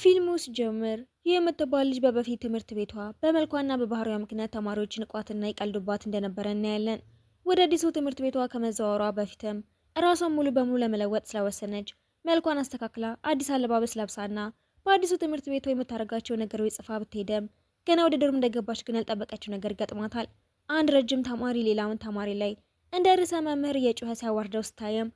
ፊልሙ ሲጀምር የምትባል ልጅ በበፊት ትምህርት ቤቷ በመልኳና በባህሪዋ ምክንያት ተማሪዎች ንቋትና ይቀልዱባት እንደነበረ እናያለን። ወደ አዲሱ ትምህርት ቤቷ ከመዘዋወሯ በፊትም እራሷን ሙሉ በሙሉ ለመለወጥ ስለወሰነች መልኳን አስተካክላ አዲስ አለባበስ ለብሳና በአዲሱ ትምህርት ቤቷ የምታደርጋቸው ነገሮች ጽፋ ብትሄድም ገና ወደ ዶርም እንደገባች ግን ያልጠበቀችው ነገር ገጥሟታል። አንድ ረጅም ተማሪ ሌላውን ተማሪ ላይ እንደ ርዕሰ መምህር እየጮኸ ሲያዋርደው ስታየም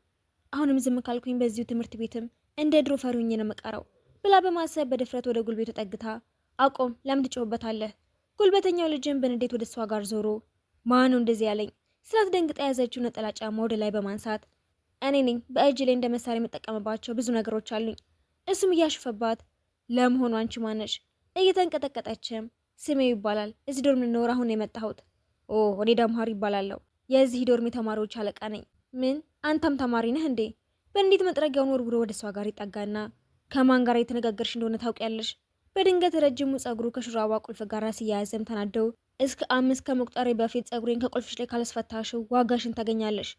አሁንም ዝም ካልኩኝ በዚሁ ትምህርት ቤትም እንደ ድሮ ፈሪኝ ነው የምቀረው ብላ በማሰብ በድፍረት ወደ ጉልቤቱ ጠግታ አቆም፣ ለምን ትጮህበታለህ? ጉልበተኛው ልጅም በንዴት ወደ እሷ ጋር ዞሮ ማን ነው እንደዚህ ያለኝ ስላት ደንግጣ የያዘችው ነጠላ ጫማ ወደ ላይ በማንሳት እኔ ነኝ በእጅ ላይ እንደ መሳሪያ የምጠቀምባቸው ብዙ ነገሮች አሉኝ። እሱም እያሽፈባት ለመሆኑ አንቺ ማነሽ? እየተንቀጠቀጠችም ስሜ ይባላል፣ እዚህ ዶርም ልኖር አሁን ነው የመጣሁት። ኦ እኔ ደምሃር ይባላለሁ፣ የዚህ ዶርም ተማሪዎች አለቃ ነኝ። ምን አንተም ተማሪ ነህ እንዴ? በእንዴት መጥረጊያውን ወርውሮ ወደ እሷ ጋር ይጠጋና ከማን ጋር የተነጋገርሽ እንደሆነ ታውቂያለሽ? በድንገት ረጅሙ ጸጉሩ ከሹራባ ቁልፍ ጋር ሲያያዘም ተናደው እስከ 5 ከመቁጠሬ በፊት ጸጉሬን ከቁልፍሽ ላይ ካላስፈታሽው ዋጋሽን ታገኛለሽ።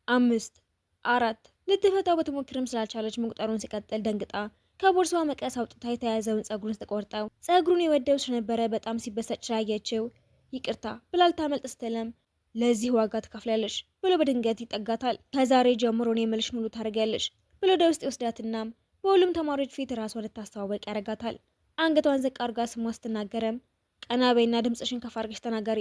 5 4 ልትፈታው በትሞክርም ስላልቻለች መቁጠሩን ሲቀጥል ደንግጣ ከቦርሳዋ መቀስ አውጥታ የተያያዘውን ጸጉሩን ስትቆርጠው ጸጉሩን የወደው ስለነበረ በጣም ሲበሳጭ ስላየችው ይቅርታ ብላ ልታመልጥ ስትልም ለዚህ ዋጋ ትከፍላለሽ ብሎ በድንገት ይጠጋታል። ከዛሬ ጀምሮ ነው የምልሽን ሁሉ ታደርጊያለሽ ብሎ ወደ ውስጥ ይወስዳትና በሁሉም ተማሪዎች ፊት ራሷን ልታስተዋወቅ ያደርጋታል። አንገቷን ዝቅ አርጋ ስሟ ስትናገረም ቀና በይና ድምፅሽን ከፍ አድርገሽ ተናገሪ።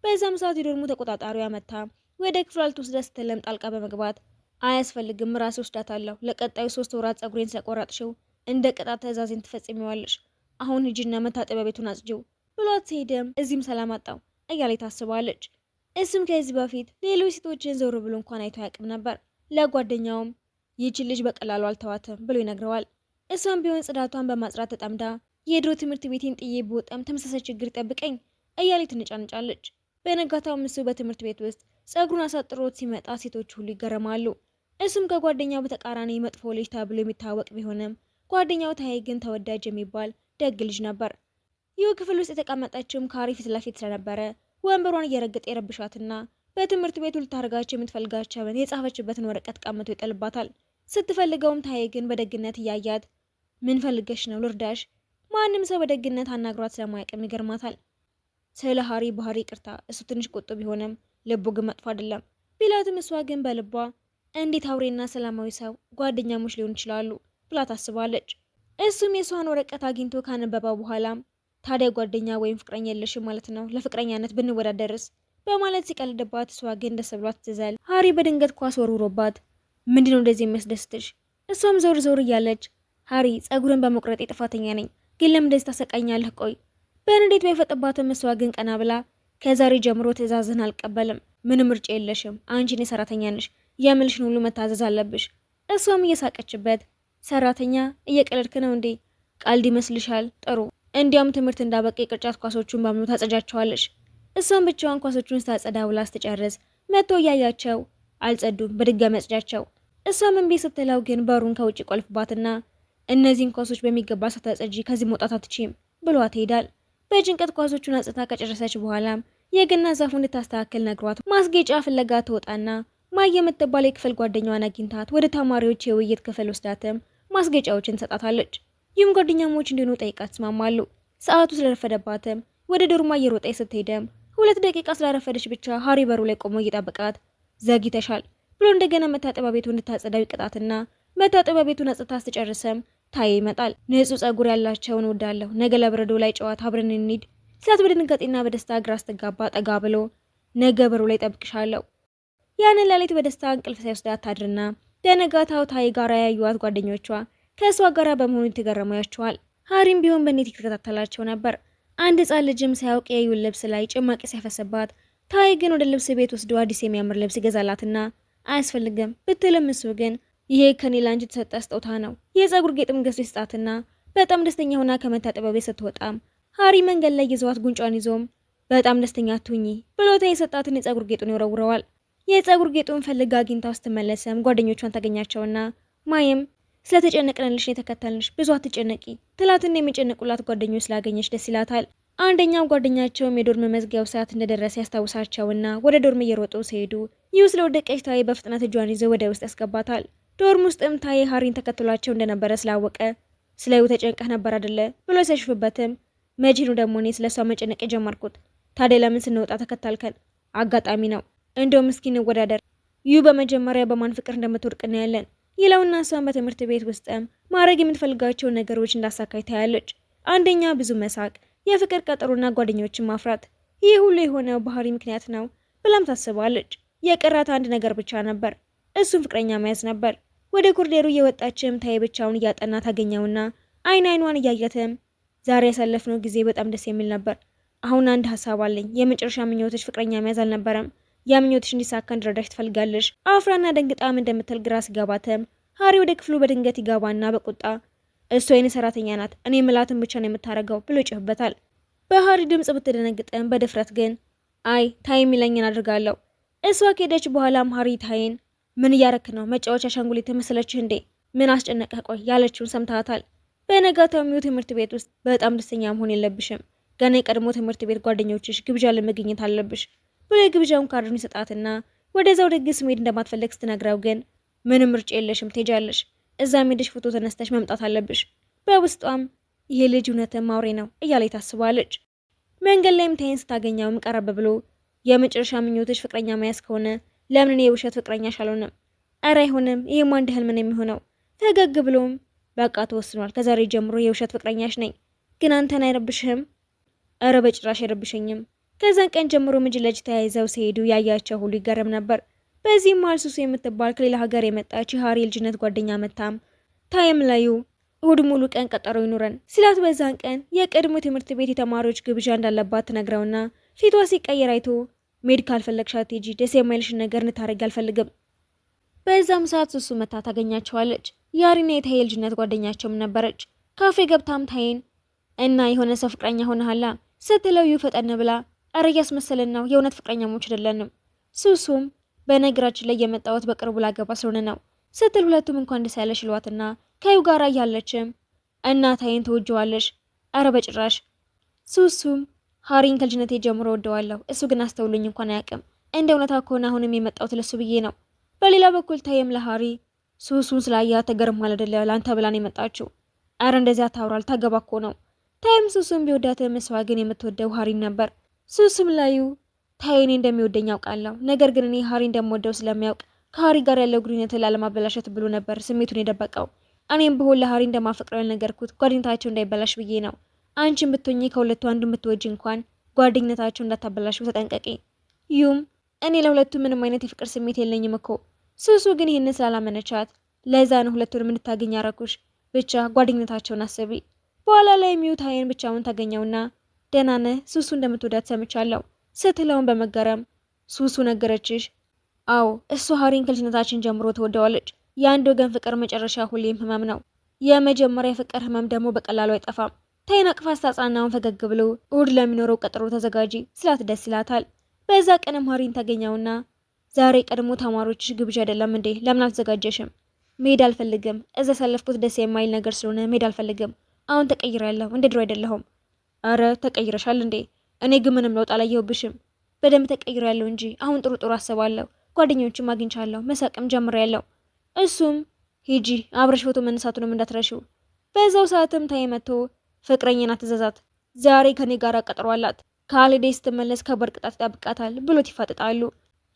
በዛም ሰዓት የዶርሙ ተቆጣጣሪዋ መታ ወደ ክፍሏ ልትወስዳት ስትልም ጣልቃ በመግባት አያስፈልግም ራሴ ወስዳታለሁ፣ ለቀጣዩ 3 ወራት ጸጉሬን ስለቆረጥሽው እንደ ቅጣት ትዕዛዜን ትፈጽሚዋለሽ። አሁን ሂጂና መታጠቢያ ቤቱን አጽጂው ብሏት ሲሄድም እዚህም ሰላም አጣው እያለች ታስባለች። እሱም ከዚህ በፊት ሌሎች ሴቶችን ዘውር ብሎ እንኳን አይቶ አያውቅም ነበር። ለጓደኛውም ይህችን ልጅ በቀላሉ አልተዋትም ብሎ ይነግረዋል። እሷም ቢሆን ጽዳቷን በማጽዳት ተጠምዳ የድሮ ትምህርት ቤቴን ጥዬ ብወጣም ተመሳሳይ ችግር ይጠብቀኝ እያለች ትንጫንጫለች። በነጋታው እሱ በትምህርት ቤት ውስጥ ጸጉሩን አሳጥሮት ሲመጣ ሴቶች ሁሉ ይገረማሉ። እሱም ከጓደኛው በተቃራኒ መጥፎ ልጅ ተብሎ የሚታወቅ ቢሆንም ጓደኛው ታይ ግን ተወዳጅ የሚባል ደግ ልጅ ነበር። ይህ ክፍል ውስጥ የተቀመጠችውም ካሪ ፊት ለፊት ስለነበረ ወንበሯን እየረገጠ የረብሻትና በትምህርት ቤቱ ልታደርጋቸው የምትፈልጋቸውን የጻፈችበትን ወረቀት ቀምቶ ይጥልባታል። ስትፈልገውም ታይ ግን በደግነት እያያት ምን ፈልገሽ ነው ልርዳሽ? ማንም ሰው በደግነት አናግሯት ስለማያውቅም ይገርማታል። ስለ ሃሪ ባህሪ ይቅርታ፣ እሱ ትንሽ ቁጡ ቢሆንም ልቡ ግን መጥፎ አይደለም ቢላትም እሷ ግን በልቧ እንዴት አውሬና ሰላማዊ ሰው ጓደኛሞች ሊሆን ይችላሉ ብላ ታስባለች። እሱም የሷን ወረቀት አግኝቶ ካነበበው በኋላም ታዲያ ጓደኛ ወይም ፍቅረኛ የለሽም ማለት ነው? ለፍቅረኛነት ብንወዳደርስ በማለት ሲቀልድባት እሷ ግን ደስ ብሏት ትዘል። ሃሪ በድንገት ኳስ ወርውሮባት ምንድነው እንደዚህ የሚያስደስትሽ? እሷም ዞር ዞር እያለች ሃሪ ጸጉርን በመቁረጥ ጥፋተኛ ነኝ፣ ግን ለምን እንደዚህ ታሰቃኛለህ? ቆይ በንዴት ባይፈጥባትም እሷ ግን ቀና ብላ ከዛሬ ጀምሮ ትዕዛዝህን አልቀበልም፣ ምንም ምርጫ የለሽም፣ አንቺ እኔ ሰራተኛ ነሽ፣ የምልሽን ሁሉ መታዘዝ አለብሽ። እሷም እየሳቀችበት ሰራተኛ እየቀለድክ ነው እንዴ? ቀልድ ይመስልሻል? ጥሩ እንዲያውም ትምህርት እንዳበቃ የቅርጫት ኳሶቹን በሙሉ ታጸጃቸዋለሽ። እሷም ብቻዋን ኳሶቹን ስታጸዳ ውላ ስትጨርስ መጥቶ እያያቸው አልጸዱም፣ በድጋሚ አጽጃቸው። እሷም እምቢ ስትለው ግን በሩን ከውጭ ቆልፍባትና እነዚህን ኳሶች በሚገባ ሳታጸጂ ከዚህ መውጣት አትችይም ብሏት ይሄዳል። በጭንቀት ኳሶቹን አጽታ ከጨረሰች በኋላም የገና ዛፉን እንድታስተካክል ነግሯት ማስጌጫ ፍለጋ ትወጣና ማይ የምትባል የክፍል ጓደኛዋን አግኝታት ወደ ተማሪዎች የውይይት ክፍል ወስዳትም ማስጌጫዎችን ትሰጣታለች። ይህም ጓደኛሞች እንዲሆኑ ጠይቃት ትስማማሉ። ሰዓቱ ስለረፈደባትም ወደ ዶርማ እየሮጠች ስትሄድም 2 ደቂቃ ስላረፈደች ብቻ ሃሪ በሩ ላይ ቆሞ እየጠበቃት ዘግይተሻል ብሎ እንደገና መታጠቢያ ቤቱን እንድታጸዳው ይቅጣትና መታጠቢያ ቤቱን አጽድታ ስትጨርሰም ታይ ይመጣል። ንጹህ ጸጉር ያላቸውን ወዳለሁ ነገ ለብረዶ ላይ ጨዋታ አብረን እንሂድ ስላት በድንጋጤና በደስታ ግራ ስትጋባ ጠጋ ብሎ ነገ በሩ ላይ ጠብቅሻለሁ። ያንን ሌሊት በደስታ እንቅልፍ ሳይወስዳት ታድርና በነጋታው ታይ ጋር ያዩዋት ጓደኞቿ ከእሷ ጋር በመሆኑ የተገረሙ ያቸዋል። ሃሪም ቢሆን በኔት ይከታተላቸው ነበር። አንድ ህጻን ልጅም ሳያውቅ የዩን ልብስ ላይ ጭማቂ ሲያፈስባት ታይ ግን ወደ ልብስ ቤት ወስዶ አዲስ የሚያምር ልብስ ይገዛላትና አያስፈልግም ብትልም እሱ ግን ይሄ ከኔ ላንቺ የተሰጠ ስጦታ ነው የጸጉር ጌጥም ገዝቶ ይስጣትና በጣም ደስተኛ ሆና ከመታጠቢያ ቤት ስትወጣም ሃሪ መንገድ ላይ ይዘዋት ጉንጯን ይዞም በጣም ደስተኛ አትሁኚ ብሎ ታይ የሰጣትን የጸጉር ጌጡን ይወረውረዋል። የጸጉር ጌጡን ፈልጋ አግኝታው ስትመለስም ጓደኞቿን ታገኛቸውና ማየም ስለተጨነቅንልሽ የተከተልንሽ ብዙ አትጨነቂ ትላትን የሚጨነቁላት ጓደኞች ስላገኘች ደስ ይላታል። አንደኛው ጓደኛቸውም የዶርም መዝጊያው ሰዓት እንደደረሰ ያስታውሳቸውና ወደ ዶርም እየሮጡ ሲሄዱ ይሁ ስለወደቀች ታይ በፍጥነት እጇን ይዘው ወደ ውስጥ ያስገባታል። ዶርም ውስጥም ታይ ሃሪን ተከትሏቸው እንደነበረ ስላወቀ ስለዩ ተጨንቀህ ነበር አይደለ ብሎ ሲያሽፍበትም መቼ ነው ደግሞ እኔ ስለሷ መጨነቅ የጀመርኩት? ታዲያ ለምን ስንወጣ ተከታልከን? አጋጣሚ ነው። እንደውም እስኪ እንወዳደር። በመጀመሪያ በማን ፍቅር እንደምትወድቅ እናያለን ይለውና እሷን በትምህርት ቤት ውስጥም ማድረግ የምትፈልጋቸውን ነገሮች እንዳሳካይ ታያለች። አንደኛ ብዙ መሳቅ፣ የፍቅር ቀጠሮና ጓደኞችን ማፍራት። ይህ ሁሉ የሆነው ባህሪ ምክንያት ነው ብላም ታስባለች። የቀራት አንድ ነገር ብቻ ነበር፣ እሱም ፍቅረኛ መያዝ ነበር። ወደ ኮሪደሩ እየወጣችም ታይ ብቻውን እያጠና ታገኘውና አይኗን እያየትም ዛሬ ያሳለፍነው ጊዜ በጣም ደስ የሚል ነበር። አሁን አንድ ሀሳብ አለኝ። የመጨረሻ ምኞትሽ ፍቅረኛ መያዝ አልነበረም? ያ ምኞትሽ እንዲሳካ እንድረዳሽ ትፈልጋለሽ? አፍራና ደንግጣም እንደምትል ግራ ሲገባትም ሃሪ ወደ ክፍሉ በድንገት ይገባና በቁጣ እሷ የኔ ሰራተኛ ናት፣ እኔ ምላትን ብቻ ነው የምታረገው ብሎ ይጮህበታል። በሃሪ ድምጽ ብትደነግጥም በድፍረት ግን አይ ታይ የሚለኝን አድርጋለሁ። እሷ ከሄደች በኋላም ሃሪ ታይን ምን እያረክ ነው? መጫወቻ አሻንጉሊት መሰለችህ እንዴ? ምን አስጨነቀህ? ቆይ ያለችውን ሰምተሃታል? በነጋታው ትምህርት ቤት ውስጥ በጣም ደስተኛ መሆን የለብሽም። ገና የቀድሞ ትምህርት ቤት ጓደኞችሽ ግብዣ ለመገኘት አለብሽ ብሎ የግብዣውን ካርዱን ይሰጣትና ወደዛው ድግስ መሄድ እንደማትፈልግ ስትነግረው ግን ምንም ምርጫ የለሽም፣ ትሄጃለሽ። እዛም ሄደሽ ፎቶ ተነስተሽ መምጣት አለብሽ። በውስጧም ይሄ ልጅ እውነትም አውሬ ነው እያለች ታስባለች። መንገድ ላይም ታይን ስታገኘውም ቀረብ ብሎ የመጨረሻ ምኞትሽ ፍቅረኛ መያዝ ከሆነ ለምን እኔ የውሸት ፍቅረኛሽ አልሆንም? ኧረ አይሆንም፣ ይሄማ እንደ ህልም ነው የሚሆነው። ፈገግ ብሎም በቃ ተወስኗል፣ ከዛሬ ጀምሮ የውሸት ፍቅረኛሽ ነኝ። ግን አንተን አይረብሽህም? ኧረ በጭራሽ አይረብሸኝም። ከዛን ቀን ጀምሮ እጅ ለእጅ ተያይዘው ሲሄዱ ያያቸው ሁሉ ይገርም ነበር። በዚህም መሃል ሱሱ የምትባል ከሌላ ሀገር የመጣች የሃሪ ልጅነት ጓደኛ መታም ታይም ላዩ እሁድ ሙሉ ቀን ቀጠሮ ይኑረን ሲላት በዛን ቀን የቀድሞ ትምህርት ቤት የተማሪዎች ግብዣ እንዳለባት ትነግረውና ፊቷ ሲቀየር አይቶ ሜድ ካልፈለግሽ አትሄጂ፣ ደስ የማይልሽን ነገር እንታረጊ አልፈልግም። በዛም ሰዓት ሱሱ መታ ታገኛቸዋለች። የሃሪና የታይ ልጅነት ጓደኛቸውም ነበረች። ካፌ ገብታም ታይን እና የሆነ ሰው ፍቅረኛ ሆነሃላ ስትለው ፈጠን ብላ አረ እያስመሰልን ነው፣ የእውነት ፍቅረኛሞች አይደለንም። ሱሱም በነገራችን ላይ የመጣሁት በቅርቡ ላገባ ስለሆነ ነው ስትል ሁለቱም እንኳን ደስ ያለሽ ይሏትና ከዩ ጋር እያለችም እናታዬን ትወጂዋለሽ? አረ በጭራሽ። ሱሱም ሃሪን ከልጅነቴ ጀምሮ ወደዋለሁ፣ እሱ ግን አስተውሎኝ እንኳን አያውቅም። እንደ እውነታ ከሆነ አሁንም የመጣሁት ለሱ ብዬ ነው። በሌላ በኩል ታይም ለሃሪ ሱሱን ስላያ ተገርሟል አይደለ? ላንተ ብላን የመጣችው። አረ እንደዚያ ታውራል፣ ታገባ እኮ ነው። ታይም ሱሱም ቢወዳትም እሷ ግን የምትወደው ሃሪን ነበር። ሱሱም ላዩ ታይኔ እንደሚወደኝ ያውቃለሁ፣ ነገር ግን እኔ ሃሪ እንደምወደው ስለሚያውቅ ከሃሪ ጋር ያለው ግንኙነትን ላለማበላሸት ብሎ ነበር ስሜቱን የደበቀው። እኔም ብሆን ለሃሪ እንደማፈቅረው ያልነገርኩት ጓደኝነታቸው እንዳይበላሽ ብዬ ነው። አንቺን ብትሆኚ ከሁለቱ አንዱ ብትወጂ እንኳን ጓደኝነታቸው እንዳታበላሹ ተጠንቀቂ። ዩም እኔ ለሁለቱ ምንም አይነት የፍቅር ስሜት የለኝም እኮ። ሱሱ ግን ይህንን ስላላመነቻት ለዛ ነው ሁለቱንም እንድታገኝ ያረኩሽ፣ ብቻ ጓደኝነታቸውን አስቢ። በኋላ ላይ ሚዩ ታይን ብቻውን ታገኘውና ደህና ነህ? ሱሱ እንደምትወዳት ሰምቻለሁ ስትለውን በመገረም ሱሱ ነገረችሽ? አዎ፣ እሱ ሃሪን ከልጅነታችን ጀምሮ ትወደዋለች። የአንድ ወገን ፍቅር መጨረሻ ሁሌም ህመም ነው። የመጀመሪያ ፍቅር ህመም ደግሞ በቀላሉ አይጠፋም። ታይን አቅፋ ስታጽናናውን ፈገግ ብሎ እሁድ ለሚኖረው ቀጠሮ ተዘጋጂ ስላት ደስ ይላታል። በዛ ቀንም ሃሪን ታገኘውና ዛሬ ቀድሞ ተማሪዎችሽ ግብዣ አይደለም እንዴ? ለምን አልተዘጋጀሽም? መሄድ አልፈልግም። እዛ ያሳለፍኩት ደስ የማይል ነገር ስለሆነ መሄድ አልፈልግም። አሁን ተቀይሬያለሁ፣ እንደ ድሮ አይደለሁም። አረ ተቀይረሻል እንዴ? እኔ ግን ምንም ለውጥ አላየሁብሽም። በደንብ ተቀይሬያለሁ እንጂ አሁን ጥሩ አስባለሁ። ጓደኞችም አግኝቻለሁ፣ መሳቅም ጀምሬያለሁ። እሱም ሂጂ አብረሽ ፎቶ መነሳቱንም እንዳትረሺው። በዛው ሰዓትም ታይ መጥቶ ፍቅረኛና ትእዛዛት ዛሬ ከኔ ጋር ቀጠሮ አላት፣ ካልሄደች ስትመለስ ከባድ ቅጣት ይጠብቃታል ብሎት ይፋጠጣሉ።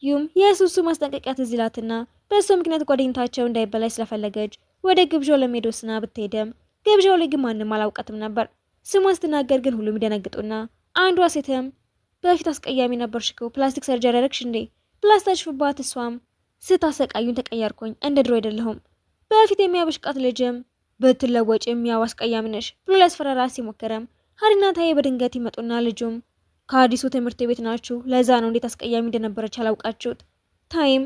ዩም የሱሱ ማስጠንቀቂያ ትዝ ይላትና በእሱ ምክንያት ጓደኝነታቸው እንዳይበላሽ ስለፈለገች ወደ ግብዣው ለመሄድ ወስና ብትሄድም ግብዣው ላይ ግን ማንም አላውቃትም ነበር። ስሟን ስትናገር ግን ሁሉም ይደነግጡና አንዷ ሴትም በፊት አስቀያሚ ነበርሽ እኮ ፕላስቲክ ሰርጀሪ ያደረግሽ እንዴ ብላ ስታሽፍባት እሷም ስታሰቃዩን ተቀየርኩኝ፣ እንደ ድሮ አይደለሁም። በፊት የሚያበሽቃት ልጅም ብትለወጭ የሚያው አስቀያሚ ነሽ ብሎ ሊያስፈራራት ሲሞክርም ሃሪና ታዬ በድንገት ይመጡና ልጁም ከአዲሱ ትምህርት ቤት ናችሁ፣ ለዛ ነው እንዴት አስቀያሚ እንደነበረች አላውቃችሁት። ታይም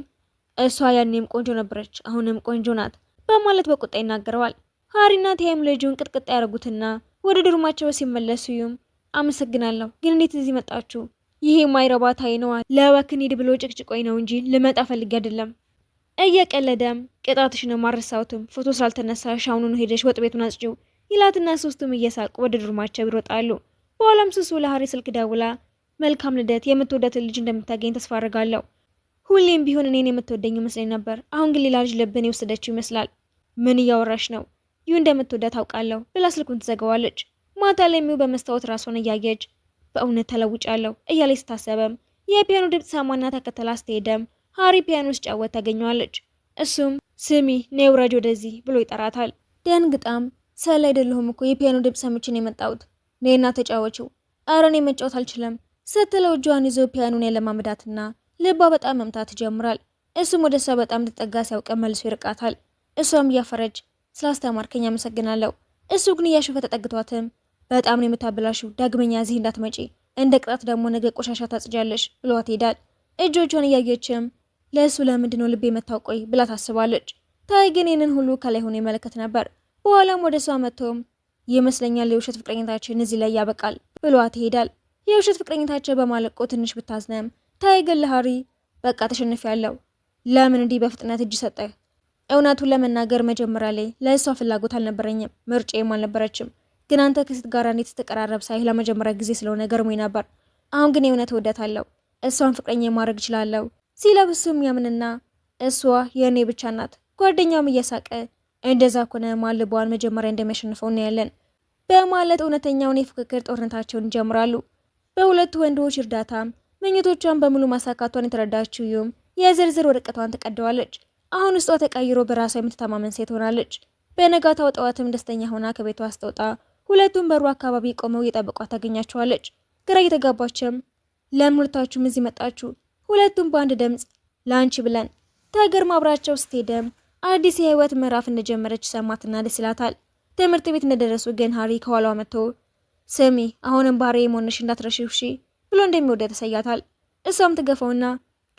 እሷ ያኔም ቆንጆ ነበረች፣ አሁንም ቆንጆ ናት በማለት በቁጣ ይናገረዋል። ሃሪና ታይም ልጁን ቅጥቅጥ ያደርጉትና ወደ ዶርማቸው ሲመለሱ ዩም አመሰግናለሁ፣ ግን እንዴት እዚህ መጣችሁ? ይሄ ማይረባ ታይ ነዋ፣ ለወክን ሂድ ብሎ ጭቅጭቆኝ ነው እንጂ ልመጣ ፈልጌ አይደለም። እየቀለደም ቅጣትሽን ማረሳውትም ፎቶ ስላልተነሳሽ አሁኑን ሄደሽ ወጥ ቤቱን አጽጂው ይላትና ሶስቱም እየሳቁ ወደ ዶርማቸው ይሮጣሉ። በኋላም ሱሱ ለሃሪ ስልክ ደውላ መልካም ልደት፣ የምትወዳትን ልጅ እንደምታገኝ ተስፋ አድርጋለሁ። ሁሌም ቢሆን እኔን የምትወደኝ ይመስለኝ ነበር፣ አሁን ግን ሌላ ልጅ ልብን የወሰደችው ይመስላል። ምን እያወራሽ ነው? ዩ እንደምትወዳት ታውቃለሁ ብላ ስልኩን ትዘጋዋለች። ማታ ላይ ሚው በመስታወት ራሷን እያየች በእውነት ተለውጫለሁ እያለች ስታሰበም የፒያኖ ድምፅ ሰማና ተከተላ ስትሄደም ሃሪ ፒያኖ ሲጫወት ታገኘዋለች። እሱም ስሚ ነይ ውረጅ ወደዚህ ብሎ ይጠራታል። ደንግጣም ሰል አይደለሁም እኮ የፒያኖ ድምፅ ሰምቼ ነው የመጣሁት፣ ነይና ተጫወችው። ኧረ እኔ መጫወት አልችልም ስትለው እጇን ይዞ ፒያኖን ያለማመዳትና ልቧ በጣም መምታት ይጀምራል። እሱም ወደ እሷ በጣም ልትጠጋ ሲያውቅ መልሶ ይርቃታል። እሷም እያፈረች ስላስተማርከኝ አመሰግናለሁ። እሱ ግን እያሾፈ ተጠግቷትም በጣም ነው የምታበላሽው፣ ዳግመኛ እዚህ እንዳትመጪ፣ እንደ ቅጣት ደግሞ ነገ ቆሻሻ ታጽጃለሽ ብሏት ሄዳል። እጆቿን እያየችም ለእሱ ለምንድነው ልቤ መታውቆይ ብላ ታስባለች። ታይ ግን ይህንን ሁሉ ከላይ ሆኖ ይመለከት ነበር። በኋላም ወደ እሷ መጥቶም ይመስለኛል የውሸት ፍቅረኝነታችን እዚህ ላይ ያበቃል ብሏት ይሄዳል። የውሸት ፍቅረኝነታቸው በማለቆ ትንሽ ብታዝነም ታይ ግን ለሃሪ በቃ ተሸንፌያለሁ፣ ለምን እንዲህ በፍጥነት እጅ ሰጠህ? እውነቱን ለመናገር መጀመሪያ ላይ ለእሷ ፍላጎት አልነበረኝም፣ ምርጬም አልነበረችም። ግን አንተ ከሴት ጋር እንዴት ስትቀራረብ ሳይህ ለመጀመሪያ ጊዜ ስለሆነ ገርሞኝ ነበር። አሁን ግን የእውነት እወዳታለሁ፣ እሷን ፍቅረኛ ማድረግ እችላለሁ ሲለው እሱም ያምንና እሷ የእኔ ብቻ ናት። ጓደኛውም እየሳቀ እንደዛ ኮነ ማልቧን መጀመሪያ እንደሚያሸንፈው እናያለን በማለት እውነተኛውን የፉክክር ጦርነታቸውን ይጀምራሉ። በሁለቱ ወንዶች እርዳታም ምኞቶቿን በሙሉ ማሳካቷን የተረዳችው ዩም የዝርዝር ወረቀቷን ተቀደዋለች። አሁን ውስጧ ተቀይሮ በራሷ የምትተማመን ሴት ሆናለች። በነጋታው ጠዋትም ደስተኛ ሆና ከቤቷ አስተውጣ ሁለቱም በሩ አካባቢ ቆመው እየጠበቋት ታገኛቸዋለች። ግራ እየተጋባችም ለምን ሁለታችሁም እዚህ መጣችሁ? ሁለቱም በአንድ ድምፅ ለአንቺ ብለን። ተገርማ አብራቸው ስትሄድም አዲስ የህይወት ምዕራፍ እንደጀመረች ሰማትና ደስ ይላታል። ትምህርት ቤት እንደደረሱ ግን ሃሪ ከኋላዋ መጥቶ ስሚ አሁንም ባህሪ መሆንሽ እንዳትረሺው እሺ ብሎ እንደሚወደ ተሰያታል። እሷም ትገፋውና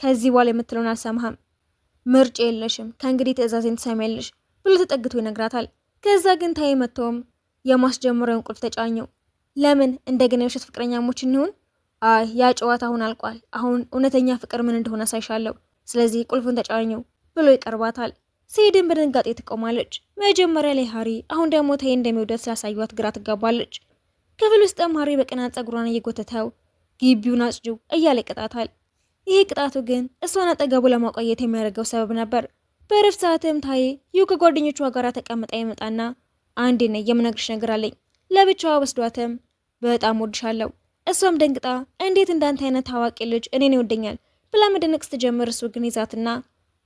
ከዚህ በኋላ የምትለውን አልሰማህም፣ ምርጫ የለሽም፣ ከእንግዲህ ትዕዛዜን ትሰሚያለሽ ብሎ ተጠግቶ ይነግራታል። ከዛ ግን ታይ መጥቶም የማስጀመሪያውን ቁልፍ ተጫኘው። ለምን እንደገና የውሸት ፍቅረኛሞች እንሁን? አይ ያ ጨዋታ አሁን አልቋል። አሁን እውነተኛ ፍቅር ምን እንደሆነ ሳይሻለው፣ ስለዚህ ቁልፉን ተጫኘው ብሎ ይቀርባታል። ሲድን በድንጋጤ ትቆማለች። መጀመሪያ ላይ ሃሪ አሁን ደግሞ ታይ እንደሚወዳት ስላሳዩት ግራ ትጋባለች። ክፍል ውስጥም ሃሪ በቅናት ጸጉሯን እየጎተተው ግቢውን አጽጁ እያለ ይቀጣታል። ይሄ ቅጣቱ ግን እሷን አጠገቡ ለማቆየት የሚያደርገው ሰበብ ነበር። በረፍት ሰዓትም ታይ ዩ ከጓደኞቿ ጋር ተቀምጣ ይመጣና አንዴ ነኝ የምነግርሽ ነገር አለኝ ለብቻዋ ወስዷትም በጣም ወድሻለሁ። እሷም ደንግጣ እንዴት እንዳንተ አይነት ታዋቂ ልጅ እኔን ይወደኛል ብላ መደነቅ ስትጀምር እሱ ግን ይዛትና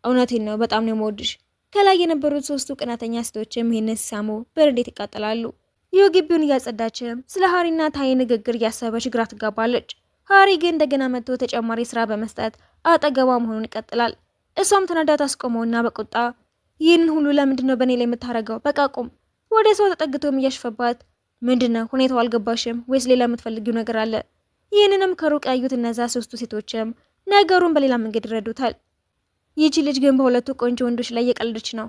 እውነቴን ነው በጣም ነው የምወድሽ። ከላይ የነበሩት ሶስቱ ቅናተኛ ሴቶችም ይህንን ሲሰሙ በንዴት ይቃጠላሉ። ዩ ግቢውን እያጸዳችም ስለ ሃሪና ታይ ንግግር እያሰበች ግራ ትጋባለች። ሃሪ ግን እንደገና መጥቶ ተጨማሪ ስራ በመስጠት አጠገቧ መሆኑን ይቀጥላል። እሷም ተናዳ ታስቆመውና በቁጣ ይህንን ሁሉ ለምንድነው በእኔ ላይ የምታረገው? በቃ ቁም። ወደ ሰው ተጠግቶም እያሽፈባት ምንድነው ሁኔታው አልገባሽም ወይስ ሌላ የምትፈልጊው ነገር አለ? ይህንንም ከሩቅ ያዩት እነዛ ሶስቱ ሴቶችም ነገሩን በሌላ መንገድ ይረዱታል። ይቺ ልጅ ግን በሁለቱ ቆንጆ ወንዶች ላይ እየቀለደች ነው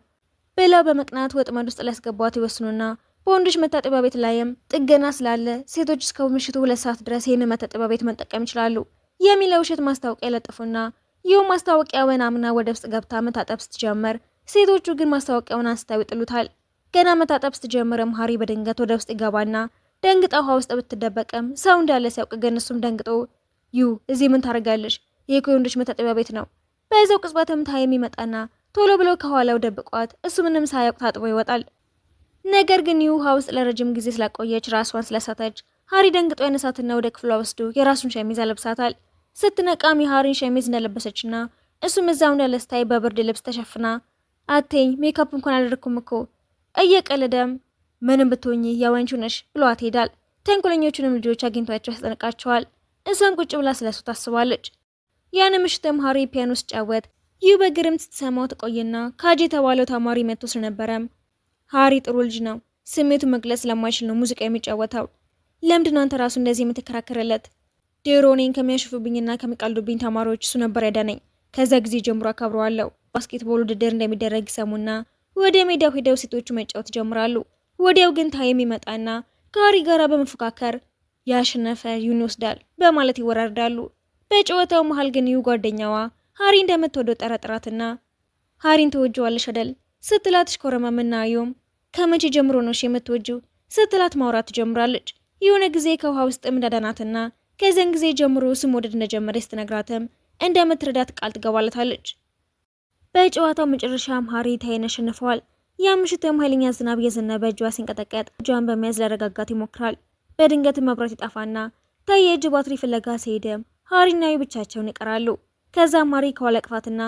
ብለው በመቅናት ወጥመድ ውስጥ ሊያስገቧት ይወስኑና በወንዶች መታጠቢያ ቤት ላይም ጥገና ስላለ ሴቶች እስከ ምሽቱ 2 ሰዓት ድረስ ይህንን መታጠቢያ ቤት መጠቀም ይችላሉ የሚለው ውሸት ማስታወቂያ ለጥፉና ይህ ማስታወቂያውን አምና ወደ ውስጥ ገብታ መታጠብ ስትጀምር ሴቶቹ ግን ማስታወቂያውን አንስተው ይጥሉታል። ገና መታጠብ ስትጀምርም ሃሪ በድንገት ወደ ውስጥ ይገባና ደንግጣ ውሃ ውስጥ ብትደበቅም ሰው እንዳለ ሲያውቅ ግን እሱም ደንግጦ ዩ እዚህ ምን ታደርጋለሽ? ይህ የወንዶች መታጠቢያ ቤት ነው። በዛው ቅጽበትም ታይ የሚመጣና ቶሎ ብሎ ከኋላው ደብቋት እሱ ምንም ሳያውቅ ታጥቦ ይወጣል። ነገር ግን ዩ ውሃ ውስጥ ለረጅም ጊዜ ስላቆየች ራሷን ስለሳተች ሃሪ ደንግጦ ያነሳትና ወደ ክፍሏ ወስዶ የራሱን ሸሚዝ አለብሳታል። ስትነቃም የሃሪን ሸሚዝ እንደለበሰችና እሱም እዛው እንዳለ ስታይ በብርድ ልብስ ተሸፍና አተኝ ሜካፕ እንኳን አላደረኩም እኮ እየቀለደም ምንም ብትሆኚ ያወንቹ ነሽ ብሏት ሄዳል። ተንኮለኞቹንም ልጆች አግኝቷቸው ያስጠነቃቸዋል። እሷም ቁጭ ብላ ስለሱ ታስባለች። ያን ምሽትም ሃሪ ፒያኖ ሲጫወት ዩ በግርምት ስትሰማው ትቆይና ካጅ የተባለው ተማሪ መጥቶ ስለነበረም ሃሪ ጥሩ ልጅ ነው፣ ስሜቱን መግለጽ ስለማይችል ነው ሙዚቃ የሚጫወተው። ለምንድነው አንተ ራሱ እንደዚህ የምትከራከረለት? ድሮ እኔን ከሚያሽፉብኝና ከሚቀልዱብኝ ተማሪዎች እሱ ነበር ያዳነኝ። ከዛ ጊዜ ጀምሮ አከብረዋለሁ። ባስኬትቦል ውድድር እንደሚደረግ ሰሙና ወደ ሜዳው ሄደው ሴቶቹ መጫወት ጀምራሉ። ወዲያው ግን ታይ የሚመጣና ከሃሪ ጋራ በመፎካከር ያሸነፈ ዩን ይወስዳል በማለት ይወራርዳሉ። በጨዋታው መሃል ግን ዩ ጓደኛዋ ሃሪ እንደምትወደው ጠረጥራትና ሃሪን ትወጂዋለሽ አይደል ስትላት ሽኮረመምና ዩም ከመቼ ጀምሮ ነው የምትወጂው ስትላት ማውራት ትጀምራለች። የሆነ ጊዜ ከውሃ ውስጥም እንዳዳናትና ከዚያን ጊዜ ጀምሮ ስም ወደድ እንደጀመረ ስትነግራትም እንደምትረዳት ቃል ትገባለታለች። በጨዋታው መጨረሻም ሃሪ ታይን አሸንፈዋል። ያ ምሽትም ኃይለኛ ዝናብ እየዘነበ እጇ ሲንቀጠቀጥ እጇን በመያዝ ሊያረጋጋት ይሞክራል። በድንገት መብራት ይጠፋና ታዬ የእጅ ባትሪ ፍለጋ ሲሄድም ሃሪና ዩ ብቻቸውን ይቀራሉ። ከዛም ሃሪ ከኋላ ቅፋትና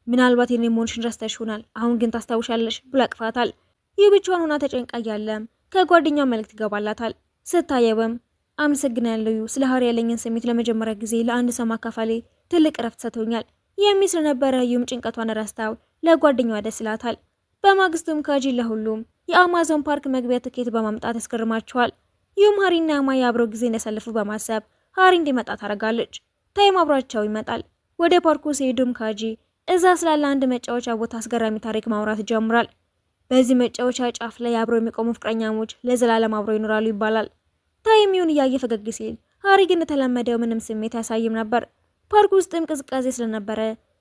ምናልባት የኔ መሆንሽን ረስተሽ ይሆናል፣ አሁን ግን ታስታውሻለሽ ብሎ ያቅፋታል። ዩ ብቻዋን ሆና ተጨንቃ እያለም ከጓደኛው መልእክት ይገባላታል። ስታየውም አመሰግናለሁ ስለ ሃሪ ያለኝን ስሜት ለመጀመሪያ ጊዜ ለአንድ ሰው ማካፈሌ ትልቅ እረፍት ሰጥቶኛል የሚል ስለነበረ ዩም ጭንቀቷን ረስታው ለጓደኛዋ ደስ ይላታል። በማግስቱም ካጂ ለሁሉም የአማዞን ፓርክ መግቢያ ትኬት በማምጣት ያስገርማቸዋል። ዩም ሃሪና ማይ አብረው ጊዜ እንዲያሳልፉ በማሰብ ሃሪ እንዲመጣ ታደርጋለች። ታይም አብሯቸው ይመጣል። ወደ ፓርኩ ሲሄዱም ካጂ እዛ ስላለ አንድ መጫወቻ ቦታ አስገራሚ ታሪክ ማውራት ይጀምራል። በዚህ መጫወቻ ጫፍ ላይ አብረው የሚቆሙ ፍቅረኛሞች ለዘላለም አብረው ይኖራሉ ይባላል። ታይም ይሁን እያየ ፈገግ ሲል ሃሪ ግን እንደተለመደው ምንም ስሜት ያሳይም ነበር። ፓርኩ ውስጥም ቅዝቃዜ ስለነበረ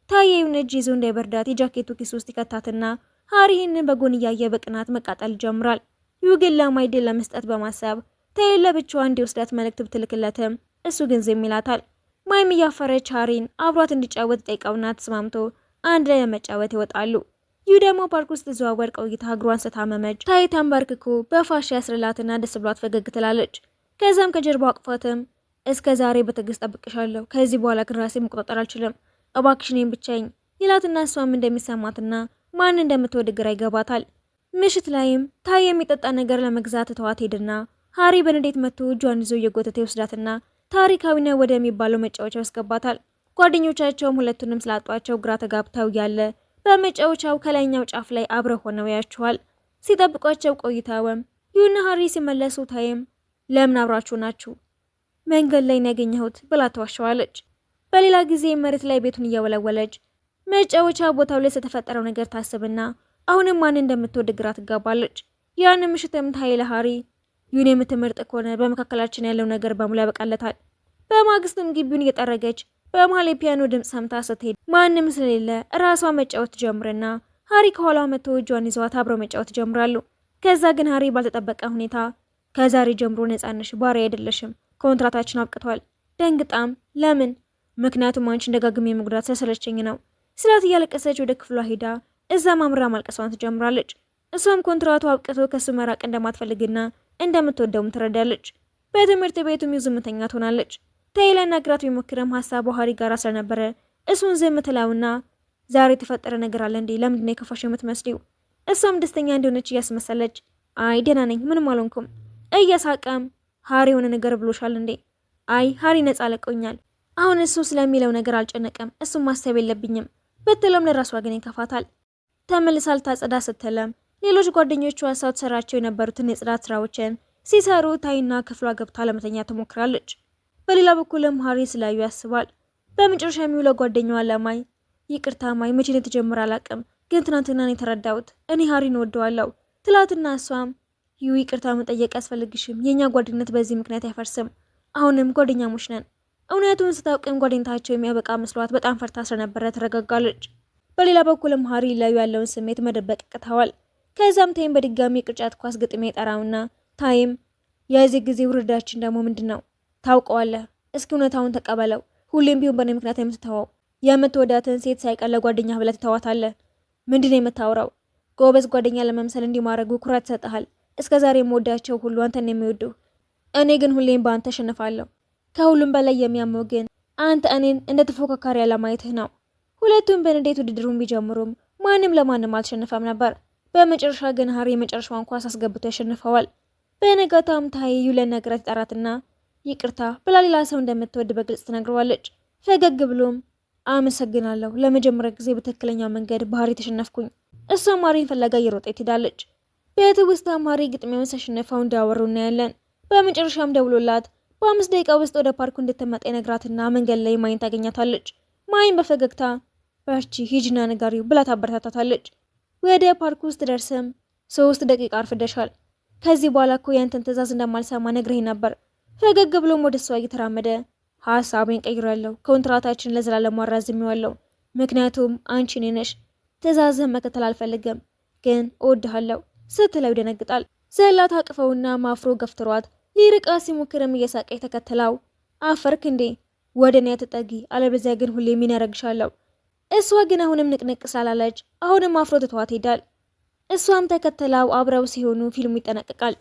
ታየውን እጅ ይዞ እንዳይበርዳት የጃኬቱ ኪስ ውስጥ ይከታትና ሃሪ ይህንን በጎን እያየ በቅናት መቃጠል ይጀምራል። ይሁ ግን ለማይ ድል ለመስጠት በማሰብ ታየ ለብቻዋ እንዲወስዳት መልእክት ብትልክለትም እሱ ግን ዝም ይላታል። ማይም እያፈረች ሃሪን አብሯት እንዲጫወት ጠይቀውና ተስማምቶ አንድ ላይ ለመጫወት ይወጣሉ። ይሁ ደግሞ ፓርክ ውስጥ ተዘዋወር ቆይታ እግሯን ስታመመች ታየ ተንበርክኮ በፋሻ ያስርላትና ደስ ብሏት ፈገግ ትላለች። ከዛም ከጀርባው አቅፏትም እስከ ዛሬ በትዕግስት ጠብቅሻለሁ፣ ከዚህ በኋላ ግን ራሴ መቆጣጠር አልችልም፣ እባክሽ እኔን ብቻኝ ይላትና እሷም እንደሚሰማትና ማን እንደምትወድ ግራ ይገባታል። ምሽት ላይም ታየ የሚጠጣ ነገር ለመግዛት ተዋት ሄድና ሃሪ በንዴት መጥቶ እጇን ይዞ እየጎተተ ይወስዳትና ታሪካዊ ነው ወደሚባለው መጫወቻው ያስገባታል። ጓደኞቻቸውም ሁለቱንም ስላጧቸው ግራ ተጋብተው ያለ በመጫወቻው ከላይኛው ጫፍ ላይ አብረው ሆነው ያያቸዋል። ሲጠብቋቸው ቆይተውም ይሁን ሃሪ ሲመለሱ ታይም ለምን አብራችሁ ናችሁ? መንገድ ላይ ያገኘሁት ብላ ተዋሸዋለች። በሌላ ጊዜ መሬት ላይ ቤቱን እያወለወለች መጫወቻ ቦታው ላይ ስለተፈጠረው ነገር ታስብና አሁንም ማን እንደምትወድ ግራ ትጋባለች። ያን ምሽትም ታየ ለሃሪ ይሁን የምትመርጥ ከሆነ በመካከላችን ያለው ነገር በሙሉ ያበቃለታል። በማግስትም ግቢውን እየጠረገች በመሃል የፒያኖ ድምፅ ሰምታ ስትሄድ ማንም ስለሌለ ራሷ መጫወት ጀምርና ሃሪ ከኋላው መጥቶ እጇን ይዘዋት አብረው መጫወት ጀምራሉ። ከዛ ግን ሃሪ ባልተጠበቀ ሁኔታ ከዛሬ ጀምሮ ነፃነሽ፣ ባሪያ አይደለሽም፣ ኮንትራታችን አብቅቷል። ደንግጣም ለምን? ምክንያቱም አንቺን ደጋግሜ መጉዳት ስለሰለቸኝ ነው ስላት እያለቀሰች ወደ ክፍሏ ሄዳ እዛ ማምራ ማልቀሷን ትጀምራለች። እሷም ኮንትራቱ አብቅቶ ከሱ መራቅ እንደማትፈልግና እንደምትወደውም ትረዳለች። በትምህርት ቤቱም ዝምተኛ ትሆናለች። ታይላ ነግራት ቢሞክርም ሀሳቡ ሃሪ ጋር ስለነበረ እሱን ዝም ትላውና ዛሬ የተፈጠረ ነገር አለ እንዴ? ለምንድን ነው የከፋሽ የምትመስሊው? እሷም ደስተኛ እንደሆነች እያስመሰለች አይ ደህና ነኝ፣ ምንም አልሆንኩም እያሳቀም ሃሪ የሆነ ነገር ብሎሻል እንዴ? አይ ሃሪ ነፃ ለቆኛል፣ አሁን እሱ ስለሚለው ነገር አልጨነቀም፣ እሱም ማሰብ የለብኝም ብትለም ለራሷ ግን ይከፋታል። ተመልሳ ልታጸዳ ስትለም ሌሎች ጓደኞቿ እሷ ትሰራቸው የነበሩትን የጽዳት ስራዎችን ሲሰሩ ታይና ክፍሏ ገብታ ለመተኛ ትሞክራለች። በሌላ በኩልም ሃሪ ስላዩ ያስባል። በመጨረሻ የሚውለው ጓደኛዋ ለማይ ይቅርታ ማይ፣ መቼ ነው የተጀመረ አላውቅም፣ ግን ትናንትና ነው የተረዳሁት፣ እኔ ሃሪን ወደዋለሁ ትላትና እሷም ይቅርታ መጠየቅ ያስፈልግሽም፣ የኛ ጓደኝነት በዚህ ምክንያት አይፈርስም፣ አሁንም ጓደኛሞች ነን። እውነቱን ስታውቅም ጓደኝታቸው የሚያበቃ መስሏት በጣም ፈርታ ስለነበረ ትረጋጋለች። በሌላ በኩልም ሃሪ ላዩ ያለውን ስሜት መደበቅ ይቅተዋል። ከዛም ታይም በድጋሚ ቅርጫት ኳስ ግጥሜ ጠራውና ታይም የዚህ ጊዜ ውርዳችን ደግሞ ምንድን ነው? ታውቀዋለህ፣ እስኪ እውነታውን ተቀበለው። ሁሌም ቢሆን በእኔ ምክንያት የምትተወው የምትወዳትን ሴት ሳይቀር ለጓደኛ ብለህ ትተዋታለህ። ምንድን ነው የምታወራው? ጎበዝ ጓደኛ ለመምሰል እንዲማረጉ ኩራት ይሰጥሃል። እስከ ዛሬ የምወዳቸው ሁሉ አንተን የሚወዱ፣ እኔ ግን ሁሌም በአንተ አሸንፋለሁ። ከሁሉም በላይ የሚያመው ግን አንተ እኔን እንደ ተፎካካሪ ያለማየትህ ነው። ሁለቱም በንዴት ውድድሩን ቢጀምሩም ማንም ለማንም አልተሸነፈም ነበር። በመጨረሻ ግን ሃሪ የመጨረሻውን ኳስ አስገብቶ ያሸንፈዋል። በነጋታም ታይ ዩለን ነግራት ይጠራትና ይቅርታ ብላ ሌላ ሰው እንደምትወድ በግልጽ ትነግረዋለች። ፈገግ ብሎም አመሰግናለሁ፣ ለመጀመሪያ ጊዜ በትክክለኛው መንገድ ባህሪ ተሸነፍኩኝ። እሷም ሃሪን ፍለጋ እየሮጠች ትሄዳለች። በትውስታም ሃሪ ግጥሚያውን ሲያሸንፈው እንዳወሩ እናያለን። በመጨረሻም ደውሎላት በ5 ደቂቃ ውስጥ ወደ ፓርኩ እንድትመጣ ይነግራትና መንገድ ላይ ማይን ታገኛታለች። ማይን በፈገግታ በርቺ ሂጂና ንገሪው ብላ ታበረታታታለች። ወደ ፓርኩ ውስጥ ደርሰም 3 ደቂቃ አርፍደሻል፣ ከዚህ በኋላ እኮ ያንተን ትዕዛዝ እንደማልሰማ ነግሬህ ነበር። ፈገግ ብሎም ወደ እሷ እየተራመደ ሀሳቤን ቀይራለሁ፣ ኮንትራታችን ለዘላለም አራዝሜዋለሁ፣ ምክንያቱም አንቺ እኔ ነሽ፣ ትዕዛዝህን መከተል አልፈልግም፣ ግን እወድሃለሁ ስትለው ይደነግጣል። ዘላት አቅፈውና ማፍሮ ገፍትሯት ሊርቃ ሲሞክርም እየሳቀች ተከተለው አፈርክ እንዴ? ወደ እኔ አትጠጊ፣ አለበዚያ ግን ሁሌ ምን ያረግሻለሁ። እሷ ግን አሁንም ንቅንቅ ስላለች አሁንም አፍሮ ትተዋት ሄዳል። እሷም ተከተላው አብረው ሲሆኑ ፊልሙ ይጠናቀቃል።